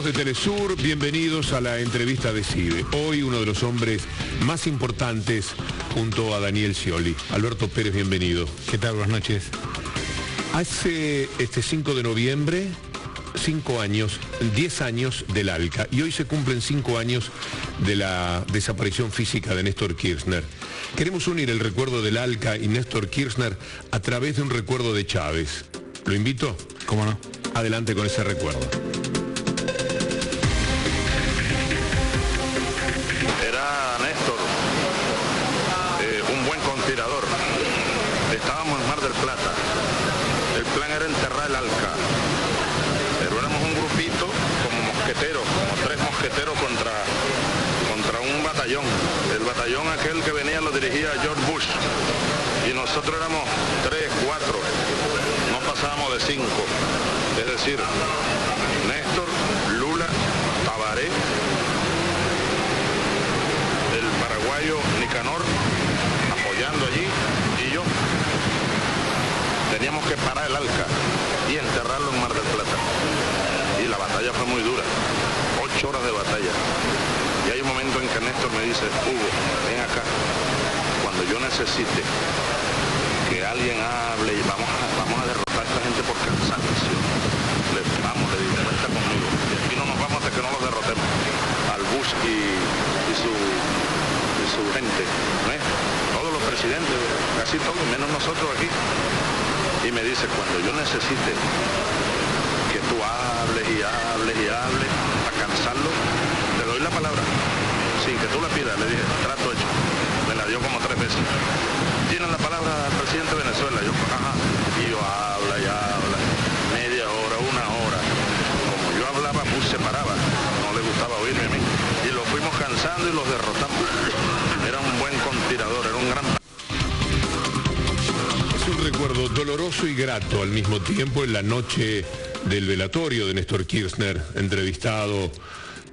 de Telesur, bienvenidos a la entrevista de CIDE. Hoy uno de los hombres más importantes junto a Daniel Scioli. Alberto Pérez, bienvenido. ¿Qué tal? Buenas noches. Hace este 5 de noviembre, 5 años, 10 años del ALCA, y hoy se cumplen 5 años de la desaparición física de Néstor Kirchner. Queremos unir el recuerdo del ALCA y Néstor Kirchner a través de un recuerdo de Chávez. ¿Lo invito? ¿Cómo no? Adelante con ese recuerdo. Era Néstor, un buen conspirador. Estábamos en Mar del Plata. El plan era enterrar el ALCA. Pero éramos un grupito como mosqueteros, como 3 mosqueteros contra un batallón. El batallón aquel que venía lo dirigía George Bush. Y nosotros éramos 3, 4. No pasábamos de 5. Es decir, Néstor, Lula, Tabaré, el paraguayo Nicanor, apoyando allí, y yo. Teníamos que parar el ALCA y enterrarlo en Mar del Plata. Y la batalla fue muy dura, 8 horas de batalla. Y hay un momento en que Néstor me dice: Hugo, ven acá, cuando yo necesite que alguien hable y vamos a derrotar a esta gente por cansancio. Le digo, cuenta conmigo. Y aquí no nos vamos hasta que no los derrotemos. Al Bush y su gente, ¿no es? Todos los presidentes, casi todos, menos nosotros aquí. Y me dice: cuando yo necesite que tú hables y hables y hables a cansarlo, te doy la palabra. Sin que tú la pidas, le dije, trato hecho. Me la dio como 3 veces. Tienen la palabra al presidente de Venezuela. Yo, ajá. Y yo habla y habla. Media hora, 1 hora. Como yo hablaba, Bush se paraba. No le gustaba oírme a mí. Y lo fuimos cansando y los derrotamos. Era un buen conspirador, era un gran... Es un recuerdo doloroso y grato al mismo tiempo. En la noche del velatorio de Néstor Kirchner, entrevistado,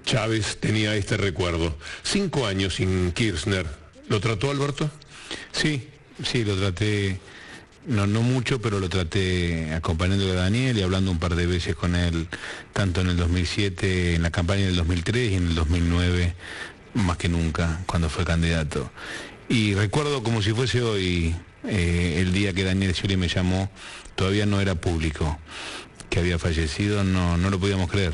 Chávez tenía este recuerdo. 5 años sin Kirchner. ¿Lo trató, Alberto? Sí, lo traté, no mucho, pero lo traté acompañándole a Daniel y hablando un par de veces con él, tanto en el 2007, en la campaña del 2003 y en el 2009, más que nunca, cuando fue candidato. Y recuerdo como si fuese hoy, el día que Daniel Scioli me llamó, todavía no era público, que había fallecido, no lo podíamos creer.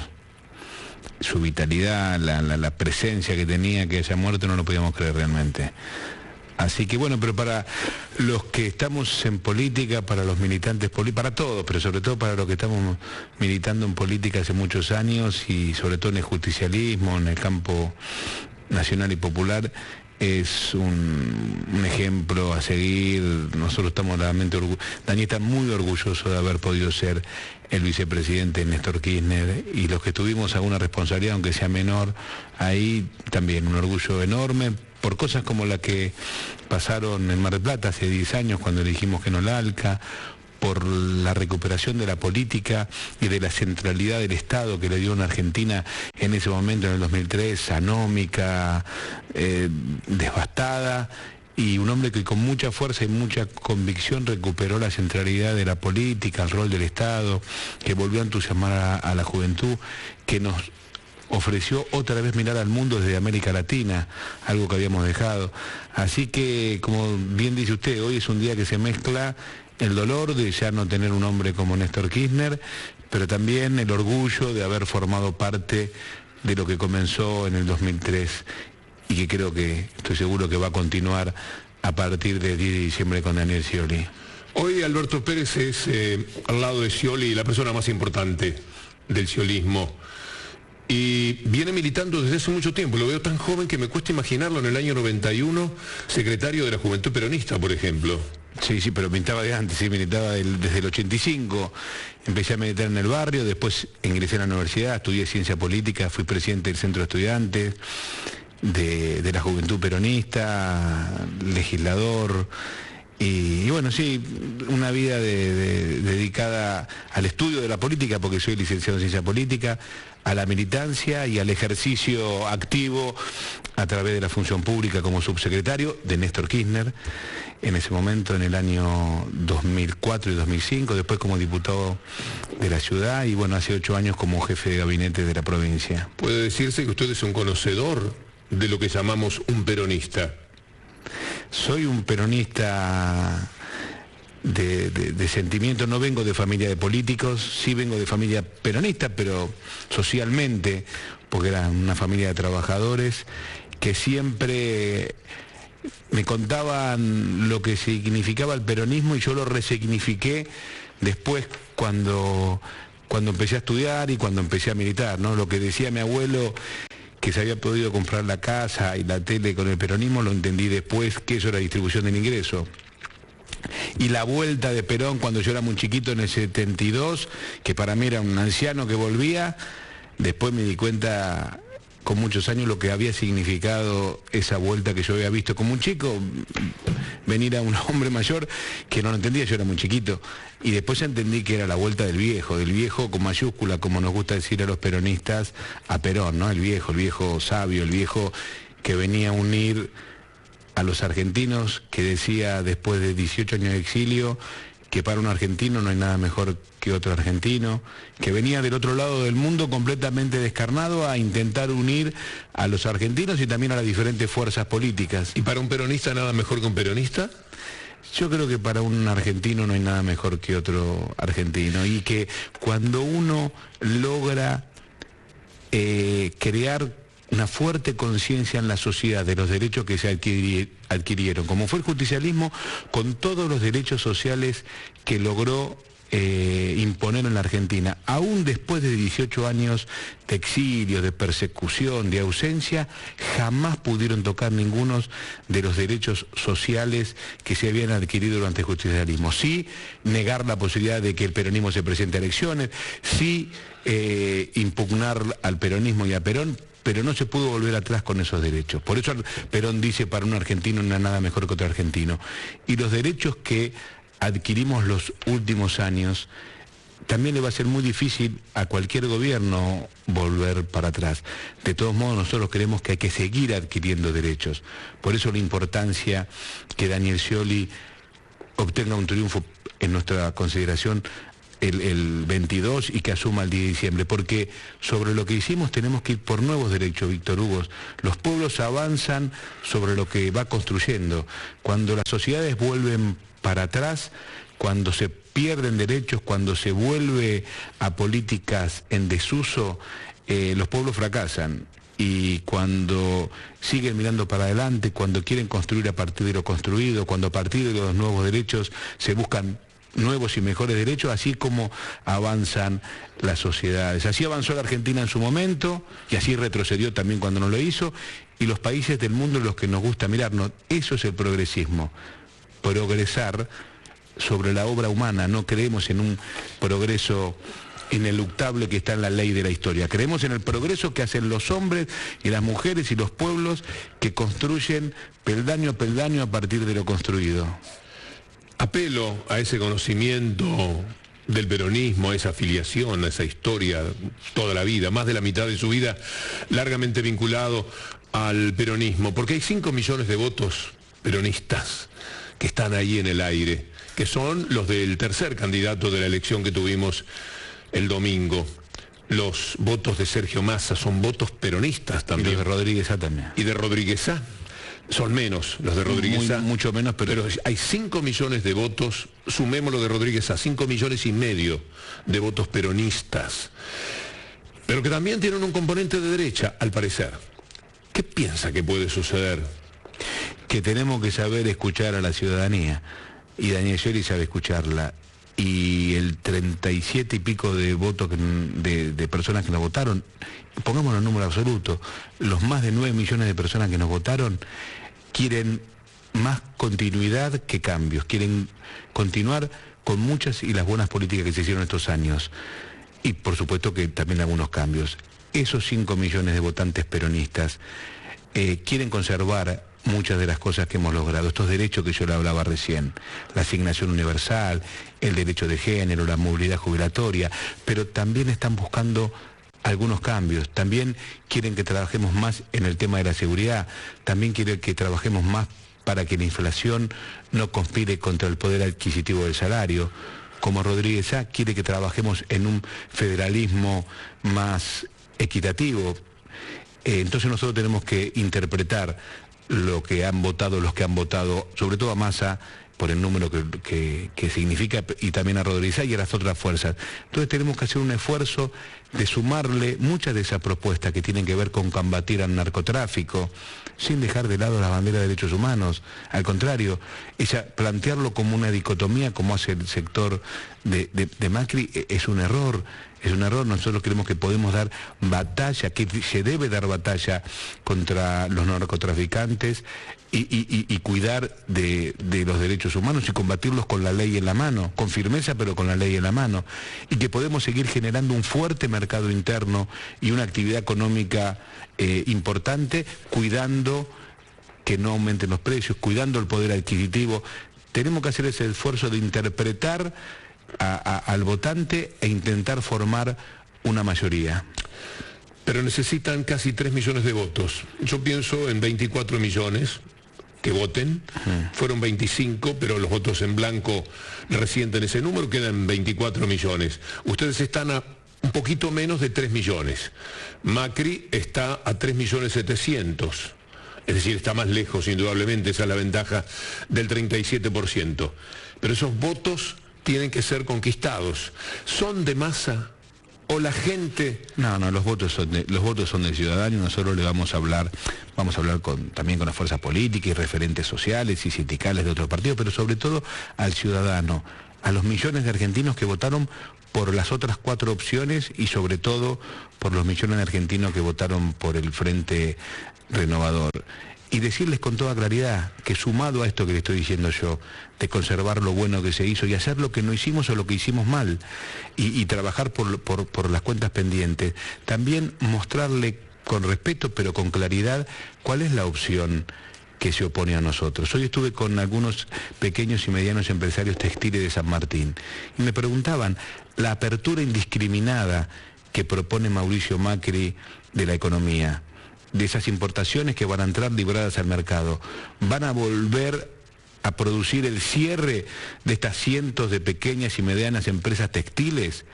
Su vitalidad, la presencia que tenía, que haya muerto, no lo podíamos creer realmente. Así que bueno, pero para los que estamos en política, para los militantes políticos, para todos, pero sobre todo para los que estamos militando en política hace muchos años y sobre todo en el justicialismo, en el campo nacional y popular, es un ejemplo a seguir. Nosotros estamos realmente orgullosos. Daniel está muy orgulloso de haber podido ser el vicepresidente Néstor Kirchner, y los que tuvimos alguna responsabilidad, aunque sea menor, ahí también un orgullo enorme por cosas como la que pasaron en Mar del Plata hace 10 años cuando le dijimos que no la ALCA, por la recuperación de la política y de la centralidad del Estado que le dio una Argentina en ese momento, en el 2003, anómica, devastada, y un hombre que con mucha fuerza y mucha convicción recuperó la centralidad de la política, el rol del Estado, que volvió a entusiasmar a la juventud, que nos ofreció otra vez mirar al mundo desde América Latina, algo que habíamos dejado. Así que, como bien dice usted, hoy es un día que se mezcla el dolor de ya no tener un hombre como Néstor Kirchner, pero también el orgullo de haber formado parte de lo que comenzó en el 2003 y que creo que, estoy seguro que va a continuar a partir del 10 de diciembre con Daniel Scioli. Hoy Alberto Pérez es, al lado de Scioli, la persona más importante del sciolismo. Y viene militando desde hace mucho tiempo. Lo veo tan joven que me cuesta imaginarlo en el año 91, secretario de la Juventud Peronista, por ejemplo. Sí, pero militaba de antes, sí, militaba desde el 85. Empecé a militar en el barrio, después ingresé a la universidad, estudié ciencia política, fui presidente del centro de estudiantes de la Juventud Peronista, legislador, Y bueno, sí, una vida dedicada al estudio de la política, porque soy licenciado en ciencia política, a la militancia y al ejercicio activo a través de la función pública como subsecretario de Néstor Kirchner, en ese momento en el año 2004 y 2005, después como diputado de la ciudad y bueno, hace 8 años como jefe de gabinete de la provincia. ¿Puede decirse que usted es un conocedor de lo que llamamos un peronista? Soy un peronista de sentimiento, no vengo de familia de políticos, sí vengo de familia peronista, pero socialmente, porque era una familia de trabajadores que siempre me contaban lo que significaba el peronismo y yo lo resignifiqué después cuando empecé a estudiar y cuando empecé a militar, ¿no? Lo que decía mi abuelo, que se había podido comprar la casa y la tele con el peronismo, lo entendí después que eso era distribución del ingreso. Y la vuelta de Perón cuando yo era muy chiquito en el 72, que para mí era un anciano que volvía, después me di cuenta con muchos años lo que había significado esa vuelta que yo había visto como un chico, venir a un hombre mayor que no lo entendía, yo era muy chiquito, y después entendí que era la vuelta del viejo con mayúscula, como nos gusta decir a los peronistas, a Perón, ¿no? El viejo sabio, el viejo que venía a unir a los argentinos, que decía después de 18 años de exilio que para un argentino no hay nada mejor que otro argentino, que venía del otro lado del mundo completamente descarnado a intentar unir a los argentinos y también a las diferentes fuerzas políticas. ¿Y para un peronista nada mejor que un peronista? Yo creo que para un argentino no hay nada mejor que otro argentino, y que cuando uno logra crear una fuerte conciencia en la sociedad de los derechos que se adquirieron, como fue el justicialismo, con todos los derechos sociales que logró imponer en la Argentina, aún después de 18 años de exilio, de persecución, de ausencia, jamás pudieron tocar ninguno de los derechos sociales que se habían adquirido durante el justicialismo. Sí, negar la posibilidad de que el peronismo se presente a elecciones, sí, impugnar al peronismo y a Perón, pero no se pudo volver atrás con esos derechos. Por eso Perón dice, para un argentino no hay nada mejor que otro argentino. Y los derechos que adquirimos los últimos años, también le va a ser muy difícil a cualquier gobierno volver para atrás. De todos modos, nosotros creemos que hay que seguir adquiriendo derechos. Por eso la importancia que Daniel Scioli obtenga un triunfo en nuestra consideración el 22 y que asuma el 10 de diciembre, porque sobre lo que hicimos tenemos que ir por nuevos derechos, Víctor Hugo. Los pueblos avanzan sobre lo que va construyendo. Cuando las sociedades vuelven para atrás, cuando se pierden derechos, cuando se vuelve a políticas en desuso, los pueblos fracasan. Y cuando siguen mirando para adelante, cuando quieren construir a partir de lo construido, cuando a partir de los nuevos derechos se buscan nuevos y mejores derechos, así como avanzan las sociedades. Así avanzó la Argentina en su momento y así retrocedió también cuando no lo hizo, y los países del mundo en los que nos gusta mirarnos. Eso es el progresismo, progresar sobre la obra humana. No creemos en un progreso ineluctable que está en la ley de la historia. Creemos en el progreso que hacen los hombres y las mujeres y los pueblos que construyen peldaño a peldaño a partir de lo construido. Apelo a ese conocimiento del peronismo, a esa afiliación, a esa historia, toda la vida, más de la mitad de su vida, largamente vinculado al peronismo, porque hay 5 millones de votos peronistas que están ahí en el aire, que son los del tercer candidato de la elección que tuvimos el domingo. Los votos de Sergio Massa son votos peronistas también. Y los de Rodríguez Sá también. Y de Rodríguez Sá. Son menos los de Rodríguez Sá. Mucho menos, pero hay 5 millones de votos, sumémoslo de Rodríguez Sá, 5,5 millones de votos peronistas. Pero que también tienen un componente de derecha, al parecer. ¿Qué piensa que puede suceder? Que tenemos que saber escuchar a la ciudadanía, y Daniel Scioli sabe escucharla, y el 37 y pico de votos de personas que nos votaron, pongámoslo en número absoluto, los más de 9 millones de personas que nos votaron quieren más continuidad que cambios, quieren continuar con muchas y las buenas políticas que se hicieron estos años, y por supuesto que también algunos cambios. Esos 5 millones de votantes peronistas quieren conservar muchas de las cosas que hemos logrado, estos derechos que yo le hablaba recién, la asignación universal, el derecho de género, la movilidad jubilatoria, pero también están buscando algunos cambios, también quieren que trabajemos más en el tema de la seguridad, también quieren que trabajemos más para que la inflación no conspire contra el poder adquisitivo del salario. Como Rodríguez Sá quiere que trabajemos en un federalismo más equitativo. Entonces nosotros tenemos que interpretar lo que han votado los que han votado, sobre todo a Massa, por el número que significa, y también a Rodríguez Sá y a las otras fuerzas. Entonces tenemos que hacer un esfuerzo de sumarle muchas de esas propuestas que tienen que ver con combatir al narcotráfico, sin dejar de lado las banderas de derechos humanos. Al contrario, plantearlo como una dicotomía, como hace el sector de Macri, es un error. Es un error. Nosotros creemos que podemos dar batalla, que se debe dar batalla contra los narcotraficantes y cuidar de los derechos humanos y combatirlos con la ley en la mano, con firmeza pero con la ley en la mano, y que podemos seguir generando un fuerte mercado interno y una actividad económica importante, cuidando que no aumenten los precios, cuidando el poder adquisitivo. Tenemos que hacer ese esfuerzo de interpretar al votante e intentar formar una mayoría. Pero necesitan casi 3 millones de votos. Yo pienso en 24 millones que voten. Fueron 25, pero los votos en blanco resienten ese número, quedan 24 millones. Ustedes están a un poquito menos de 3 millones. Macri está a 3.700.000. Es decir, está más lejos, indudablemente, esa es la ventaja del 37%. Pero esos votos tienen que ser conquistados. ¿Son de Massa o la gente? No, los votos son de Ciudadanos. Nosotros le vamos a hablar también con las fuerzas políticas y referentes sociales y sindicales de otros partidos, pero sobre todo al ciudadano, a los millones de argentinos que votaron por las otras 4 opciones y sobre todo por los millones de argentinos que votaron por el Frente Renovador. Y decirles con toda claridad que sumado a esto que le estoy diciendo yo, de conservar lo bueno que se hizo y hacer lo que no hicimos o lo que hicimos mal, y trabajar por las cuentas pendientes, también mostrarle con respeto pero con claridad cuál es la opción que se opone a nosotros. Hoy estuve con algunos pequeños y medianos empresarios textiles de San Martín y me preguntaban, la apertura indiscriminada que propone Mauricio Macri de la economía, de esas importaciones que van a entrar libradas al mercado, ¿van a volver a producir el cierre de estas cientos de pequeñas y medianas empresas textiles?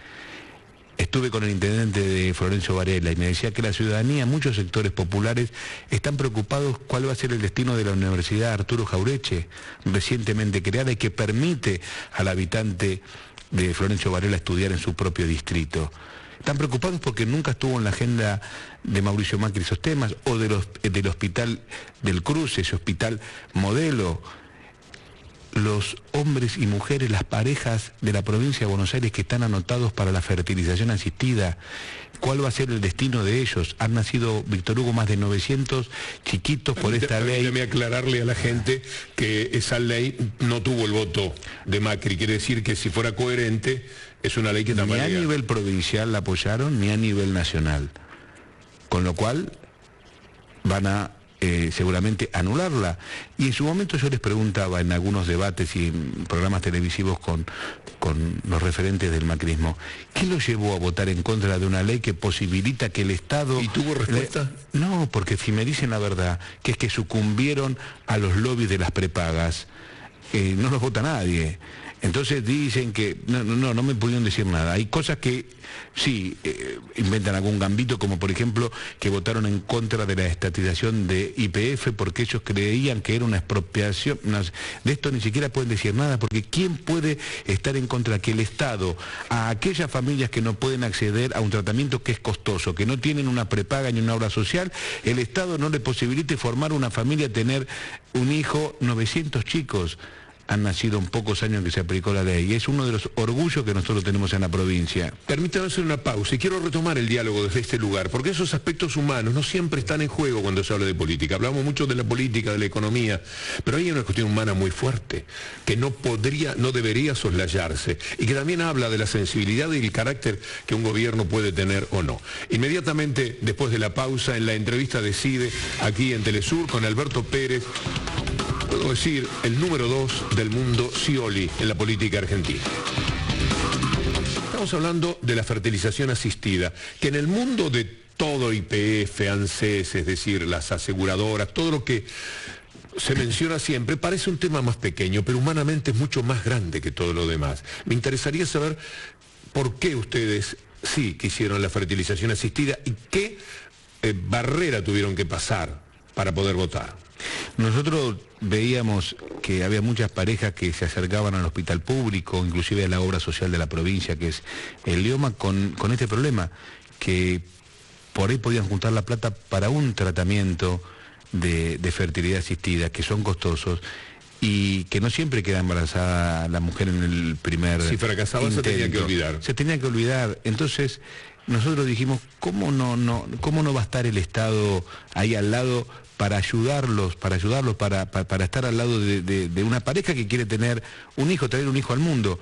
Estuve con el intendente de Florencio Varela y me decía que la ciudadanía, muchos sectores populares, están preocupados cuál va a ser el destino de la Universidad Arturo Jaureche, recientemente creada y que permite al habitante de Florencio Varela estudiar en su propio distrito. Están preocupados porque nunca estuvo en la agenda de Mauricio Macri esos temas, o del Hospital del Cruce, ese hospital modelo. Los hombres y mujeres, las parejas de la provincia de Buenos Aires que están anotados para la fertilización asistida, ¿cuál va a ser el destino de ellos? Han nacido, Víctor Hugo, más de 900 chiquitos por esta ley. Déjame aclararle a la gente que esa ley no tuvo el voto de Macri. Quiere decir que si fuera coherente, es una ley que también... Ni a nivel provincial la apoyaron, ni a nivel nacional. Con lo cual, van a seguramente anularla. Y en su momento yo les preguntaba en algunos debates y en programas televisivos con los referentes del macrismo, ¿qué los llevó a votar en contra de una ley que posibilita que el Estado... ¿Y tuvo respuesta? No, porque si me dicen la verdad, que es que sucumbieron a los lobbies de las prepagas, no los vota nadie. Entonces dicen que no me pudieron decir nada. Hay cosas que sí inventan algún gambito, como por ejemplo que votaron en contra de la estatización de YPF porque ellos creían que era una expropiación. De esto ni siquiera pueden decir nada, porque ¿quién puede estar en contra que el Estado, a aquellas familias que no pueden acceder a un tratamiento que es costoso, que no tienen una prepaga ni una obra social, el Estado no le posibilite formar una familia, tener un hijo, 900 chicos? han nacido en pocos años que se aplicó la ley, y es uno de los orgullos que nosotros tenemos en la provincia. Permítame hacer una pausa y quiero retomar el diálogo desde este lugar, porque esos aspectos humanos no siempre están en juego cuando se habla de política. Hablamos mucho de la política, de la economía, pero hay una cuestión humana muy fuerte, que no debería soslayarse, y que también habla de la sensibilidad y el carácter que un gobierno puede tener o no. Inmediatamente después de la pausa, en la entrevista Decide, aquí en Telesur, con Alberto Pérez, puedo decir, el número 2 del mundo Scioli en la política argentina. Estamos hablando de la fertilización asistida, que en el mundo de todo IPF, ANSES, es decir, las aseguradoras, todo lo que se menciona siempre, parece un tema más pequeño, pero humanamente es mucho más grande que todo lo demás. Me interesaría saber por qué ustedes sí quisieron la fertilización asistida y qué barrera tuvieron que pasar para poder votar. Nosotros veíamos que había muchas parejas que se acercaban al hospital público, inclusive a la obra social de la provincia, que es el Lioma, con este problema, que por ahí podían juntar la plata para un tratamiento de fertilidad asistida, que son costosos, y que no siempre queda embarazada la mujer en el primer Si fracasaba intento. Se tenía que olvidar. Se tenía que olvidar. Entonces, nosotros dijimos, ¿cómo no va a estar el Estado ahí al lado para ayudarlos, para estar al lado de una pareja que quiere tener un hijo, traer un hijo al mundo?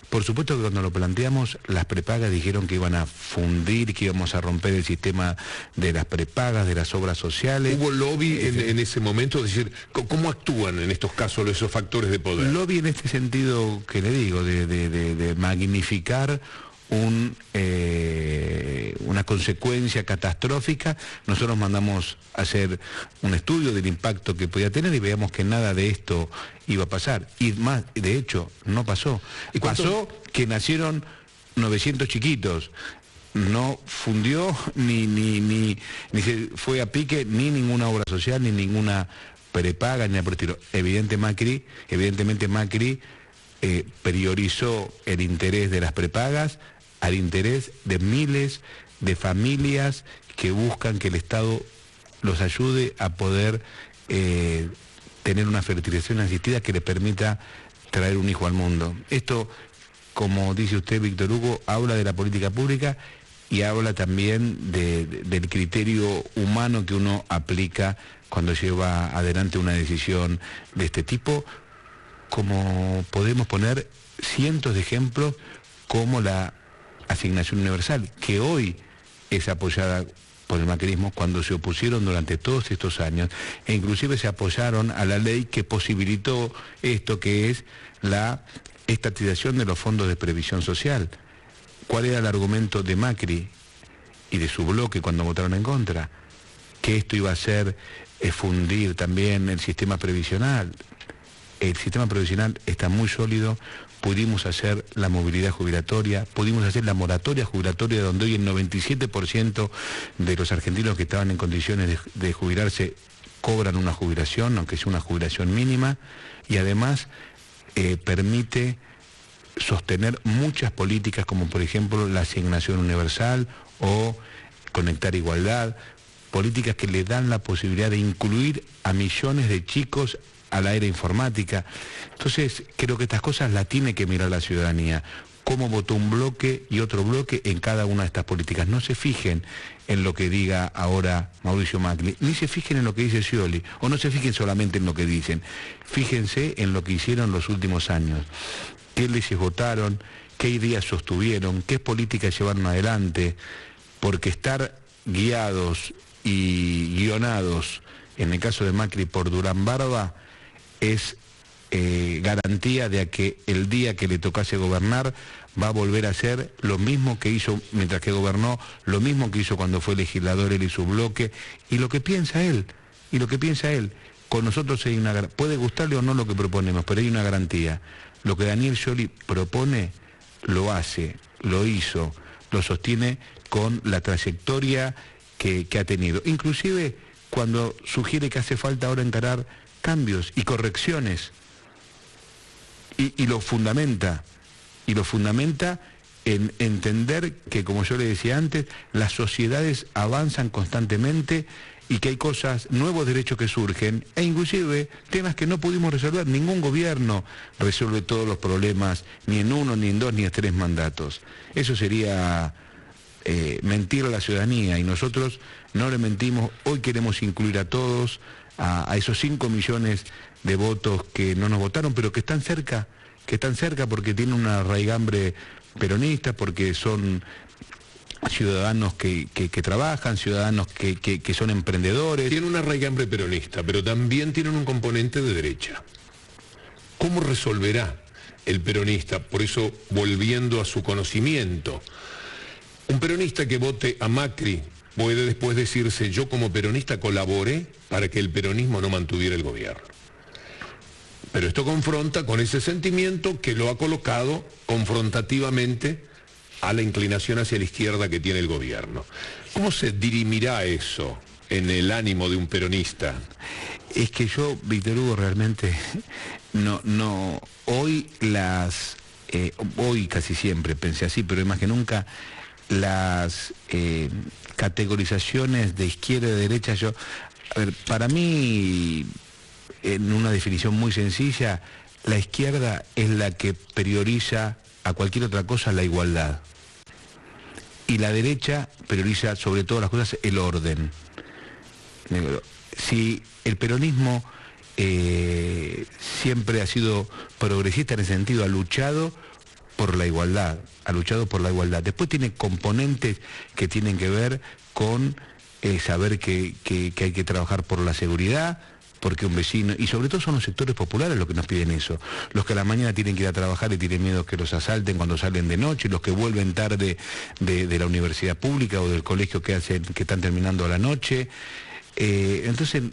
Por supuesto que cuando lo planteamos, las prepagas dijeron que iban a fundir, que íbamos a romper el sistema de las prepagas, de las obras sociales. ¿Hubo lobby en ese momento? Es decir, ¿cómo actúan en estos casos esos factores de poder? Lobby en este sentido que le digo, de magnificar una consecuencia catastrófica. Nosotros mandamos a hacer un estudio del impacto que podía tener y veíamos que nada de esto iba a pasar. Y más, de hecho, no pasó. ¿Y pasó que nacieron 900 chiquitos. No fundió, ni se fue a pique, ni ninguna obra social, ni ninguna prepaga, ni nada por el estilo. Evidentemente Macri priorizó el interés de las prepagas al interés de miles de familias que buscan que el Estado los ayude a poder tener una fertilización asistida que le permita traer un hijo al mundo. Esto, como dice usted, Víctor Hugo, habla de la política pública y habla también del criterio humano que uno aplica cuando lleva adelante una decisión de este tipo, como podemos poner cientos de ejemplos como la asignación universal, que hoy es apoyada por el macrismo cuando se opusieron durante todos estos años, e inclusive se apoyaron a la ley que posibilitó esto, que es la estatización de los fondos de previsión social. ¿Cuál era el argumento de Macri y de su bloque cuando votaron en contra? Que esto iba a ser fundir también el sistema previsional. El sistema previsional está muy sólido. Pudimos hacer la movilidad jubilatoria, pudimos hacer la moratoria jubilatoria, donde hoy el 97% de los argentinos que estaban en condiciones de jubilarse cobran una jubilación, aunque sea una jubilación mínima, y además permite sostener muchas políticas como por ejemplo la asignación universal o Conectar Igualdad, políticas que le dan la posibilidad de incluir a millones de chicos a la era informática. Entonces, creo que estas cosas las tiene que mirar la ciudadanía. Cómo votó un bloque y otro bloque en cada una de estas políticas. No se fijen en lo que diga ahora Mauricio Macri, ni se fijen en lo que dice Scioli, o no se fijen solamente en lo que dicen. Fíjense en lo que hicieron los últimos años. ¿Qué leyes votaron? ¿Qué ideas sostuvieron? ¿Qué políticas llevaron adelante? Porque estar guiados y guionados, en el caso de Macri, por Durán Barba, es garantía de que el día que le tocase gobernar va a volver a hacer lo mismo que hizo mientras que gobernó, lo mismo que hizo cuando fue legislador él y su bloque, y lo que piensa él, con nosotros hay una, puede gustarle o no lo que proponemos, pero hay una garantía. Lo que Daniel Scioli propone, lo hace, lo hizo, lo sostiene con la trayectoria que ha tenido. Inclusive cuando sugiere que hace falta ahora encarar cambios y correcciones, y lo fundamenta en entender que, como yo le decía antes, las sociedades avanzan constantemente y que hay cosas, nuevos derechos que surgen, e inclusive temas que no pudimos resolver. Ningún gobierno resuelve todos los problemas, ni en 1, ni en 2, ni en 3 mandatos. Eso sería mentir a la ciudadanía, y nosotros no le mentimos. Hoy queremos incluir a todos, a esos 5 millones de votos que no nos votaron, pero que están cerca porque tienen una raigambre peronista, porque son ciudadanos que trabajan, ciudadanos que son emprendedores. Tienen una raigambre peronista, pero también tienen un componente de derecha. ¿Cómo resolverá el peronista? Por eso, volviendo a su conocimiento, un peronista que vote a Macri puede después decirse: yo como peronista colaboré para que el peronismo no mantuviera el gobierno. Pero esto confronta con ese sentimiento que lo ha colocado confrontativamente a la inclinación hacia la izquierda que tiene el gobierno. ¿Cómo se dirimirá eso en el ánimo de un peronista? Es que yo, Víctor Hugo, realmente hoy hoy casi siempre pensé así, pero más que nunca, las categorizaciones de izquierda y de derecha, para mí, en una definición muy sencilla, la izquierda es la que prioriza a cualquier otra cosa la igualdad. Y la derecha prioriza sobre todas las cosas el orden. Si el peronismo siempre ha sido progresista en ese sentido, ha luchado por la igualdad, Después tiene componentes que tienen que ver con saber que hay que trabajar por la seguridad, porque un vecino, y sobre todo son los sectores populares los que nos piden eso, los que a la mañana tienen que ir a trabajar y tienen miedo que los asalten cuando salen de noche, los que vuelven tarde de la universidad pública o del colegio que están terminando a la noche. Entonces,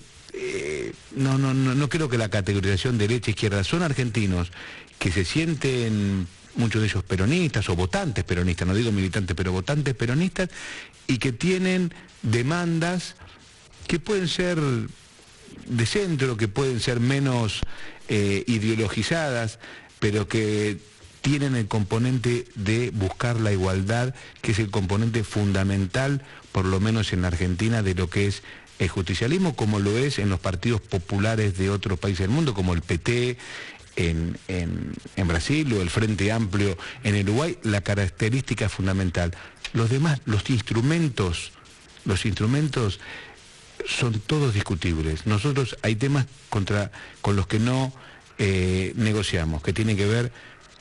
no creo que la categorización derecha e izquierda, son argentinos que se sienten, muchos de ellos peronistas o votantes peronistas, no digo militantes, pero votantes peronistas, y que tienen demandas que pueden ser de centro, que pueden ser menos ideologizadas, pero que tienen el componente de buscar la igualdad, que es el componente fundamental, por lo menos en la Argentina, de lo que es el justicialismo, como lo es en los partidos populares de otros países del mundo, como el PT en Brasil o el Frente Amplio en Uruguay. La característica fundamental. Los demás, los instrumentos son todos discutibles. Nosotros hay temas con los que no negociamos, que tienen que ver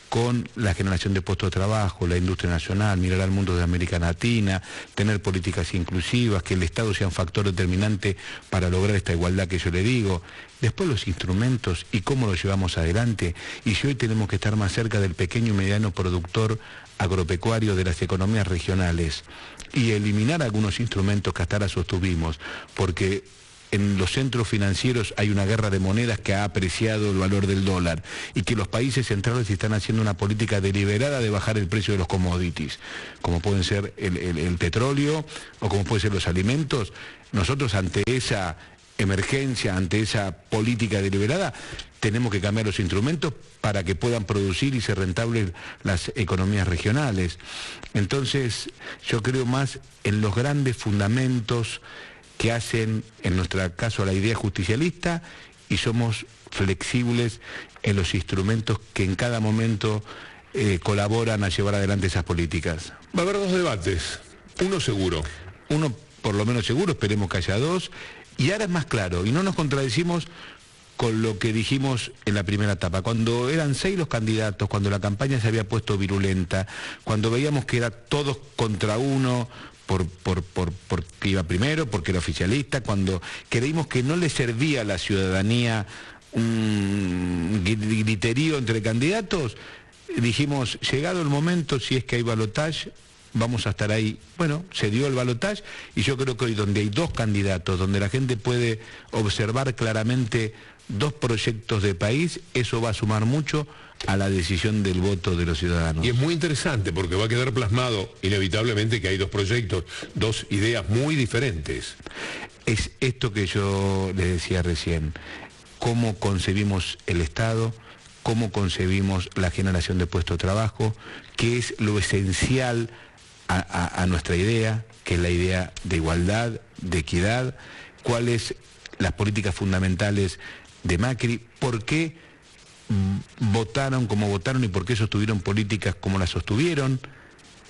con la generación de puestos de trabajo, la industria nacional, mirar al mundo de América Latina, tener políticas inclusivas, que el Estado sea un factor determinante para lograr esta igualdad que yo le digo. Después los instrumentos y cómo los llevamos adelante. Y si hoy tenemos que estar más cerca del pequeño y mediano productor agropecuario, de las economías regionales, y eliminar algunos instrumentos que hasta ahora sostuvimos, porque en los centros financieros hay una guerra de monedas que ha apreciado el valor del dólar, y que los países centrales están haciendo una política deliberada de bajar el precio de los commodities, como pueden ser el petróleo o como pueden ser los alimentos. Nosotros, ante esa emergencia, ante esa política deliberada, tenemos que cambiar los instrumentos para que puedan producir y ser rentables las economías regionales. Entonces, yo creo más en los grandes fundamentos que hacen, en nuestro caso, a la idea justicialista, y somos flexibles en los instrumentos que en cada momento colaboran a llevar adelante esas políticas. Va a haber 2 debates, uno seguro. Uno por lo menos seguro, esperemos que haya 2, y ahora es más claro, y no nos contradecimos con lo que dijimos en la primera etapa, cuando eran 6 los candidatos, cuando la campaña se había puesto virulenta, cuando veíamos que era todos contra uno, porque iba primero, porque era oficialista, cuando creímos que no le servía a la ciudadanía un griterío entre candidatos, dijimos, llegado el momento, si es que hay balotaje, vamos a estar ahí. Bueno, se dio el balotaje, y yo creo que hoy, donde hay 2 candidatos, donde la gente puede observar claramente 2 proyectos de país, eso va a sumar mucho a la decisión del voto de los ciudadanos. Y es muy interesante porque va a quedar plasmado inevitablemente que hay 2 proyectos, 2 ideas muy diferentes. Es esto que yo les decía recién, cómo concebimos el Estado, cómo concebimos la generación de puestos de trabajo, que es lo esencial a nuestra idea, que es la idea de igualdad, de equidad, cuáles las políticas fundamentales de Macri, por qué votaron como votaron y por qué sostuvieron políticas como las sostuvieron,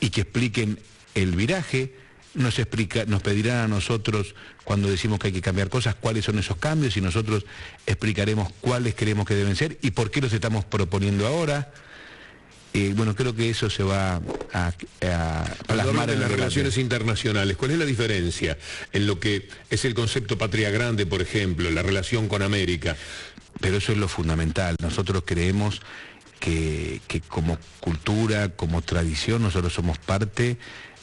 y que expliquen el viraje. Nos pedirán a nosotros, cuando decimos que hay que cambiar cosas, cuáles son esos cambios, y nosotros explicaremos cuáles creemos que deben ser y por qué los estamos proponiendo ahora. Bueno, creo que eso se va a plasmar en las relaciones internacionales. ¿Cuál es la diferencia en lo que es el concepto patria grande, por ejemplo, la relación con América? Pero eso es lo fundamental. Nosotros creemos que como cultura, como tradición, nosotros somos parte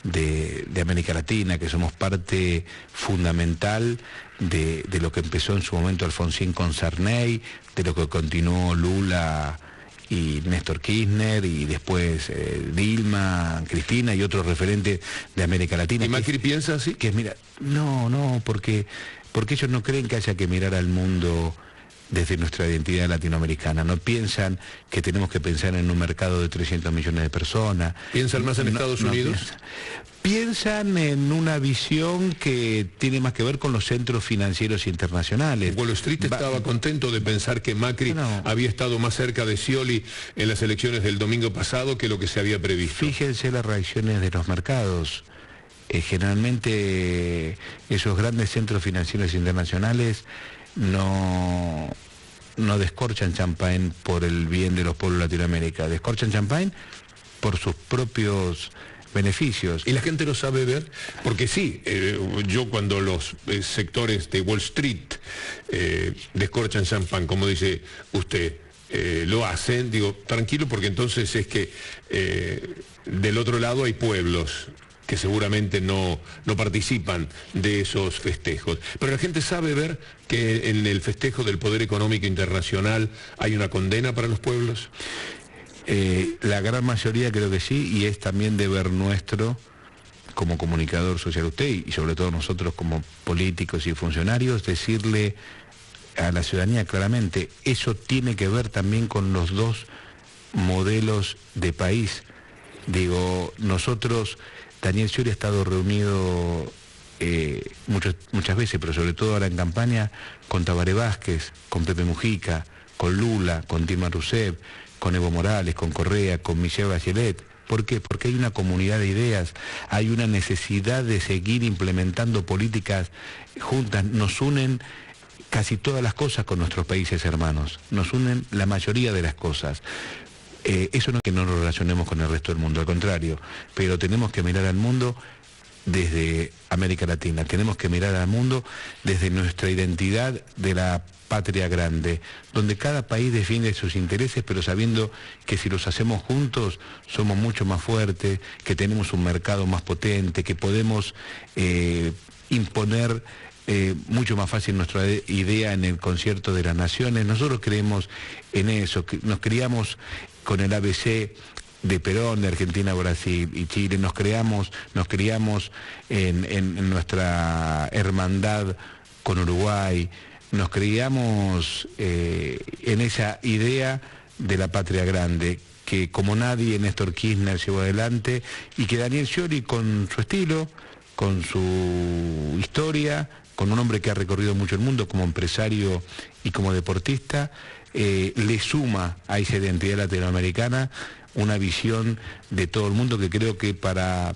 de América Latina, que somos parte fundamental de lo que empezó en su momento Alfonsín con Sarney, de lo que continuó Lula y Néstor Kirchner, y después Dilma, Cristina y otros referentes de América Latina. ¿Y Macri piensa así? Que es, mira, no, porque ellos no creen que haya que mirar al mundo desde nuestra identidad latinoamericana. No piensan que tenemos que pensar en un mercado de 300 millones de personas. ¿Piensan más en Estados Unidos? Piensan en una visión que tiene más que ver con los centros financieros internacionales. Wall Street estaba contento de pensar que Macri había estado más cerca de Scioli en las elecciones del domingo pasado que lo que se había previsto. Fíjense las reacciones de los mercados. Generalmente esos grandes centros financieros internacionales no descorchan champán por el bien de los pueblos de Latinoamérica, descorchan champán por sus propios beneficios. ¿Y la gente lo sabe ver? Porque sí, yo cuando los sectores de Wall Street descorchan champán, como dice usted, lo hacen, digo, tranquilo, porque entonces es que del otro lado hay pueblos que seguramente no participan de esos festejos. Pero la gente sabe ver que en el festejo del poder económico internacional hay una condena para los pueblos. La gran mayoría creo que sí, y es también deber nuestro como comunicador social, usted y sobre todo nosotros como políticos y funcionarios, decirle a la ciudadanía claramente, eso tiene que ver también con los dos modelos de país. Digo, nosotros, Daniel Scioli ha estado reunido muchas veces, pero sobre todo ahora en campaña, con Tabaré Vázquez, con Pepe Mujica, con Lula, con Dilma Rousseff, con Evo Morales, con Correa, con Michelle Bachelet. ¿Por qué? Porque hay una comunidad de ideas, hay una necesidad de seguir implementando políticas juntas. Nos unen casi todas las cosas con nuestros países hermanos, nos unen la mayoría de las cosas. Eso no es que no nos relacionemos con el resto del mundo, al contrario, pero tenemos que mirar al mundo desde América Latina, tenemos que mirar al mundo desde nuestra identidad de la patria grande, donde cada país defiende sus intereses, pero sabiendo que si los hacemos juntos somos mucho más fuertes, que tenemos un mercado más potente, que podemos imponer mucho más fácil nuestra idea en el concierto de las naciones. Nosotros creemos en eso, que nos criamos con el ABC de Perón, de Argentina, Brasil y Chile, nos criamos en nuestra hermandad con Uruguay, nos criamos en esa idea de la patria grande, que como nadie Néstor Kirchner llevó adelante, y que Daniel Scioli, con su estilo, con su historia, con un hombre que ha recorrido mucho el mundo como empresario y como deportista, le suma a esa identidad latinoamericana una visión de todo el mundo que creo que para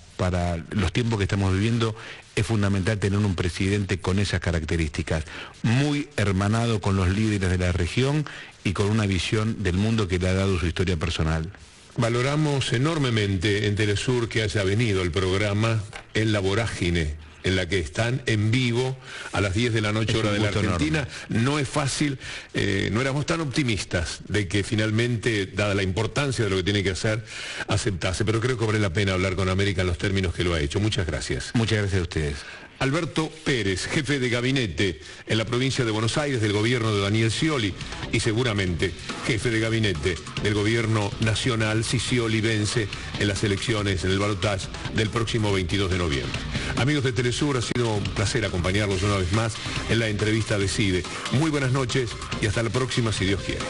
los tiempos que estamos viviendo es fundamental tener un presidente con esas características, muy hermanado con los líderes de la región y con una visión del mundo que le ha dado su historia personal. Valoramos enormemente en Telesur que haya venido el programa en la vorágine en la que están en vivo a las 10 de la noche, hora de la Argentina. Enorme. No es fácil, no éramos tan optimistas de que finalmente, dada la importancia de lo que tiene que hacer, aceptase, pero creo que vale la pena hablar con América en los términos que lo ha hecho. Muchas gracias. Muchas gracias a ustedes. Alberto Pérez, jefe de gabinete en la provincia de Buenos Aires del gobierno de Daniel Scioli y seguramente jefe de gabinete del gobierno nacional si Scioli vence en las elecciones, en el balotaje del próximo 22 de noviembre. Amigos de Telesur, ha sido un placer acompañarlos una vez más en la entrevista Decide. Muy buenas noches y hasta la próxima si Dios quiere.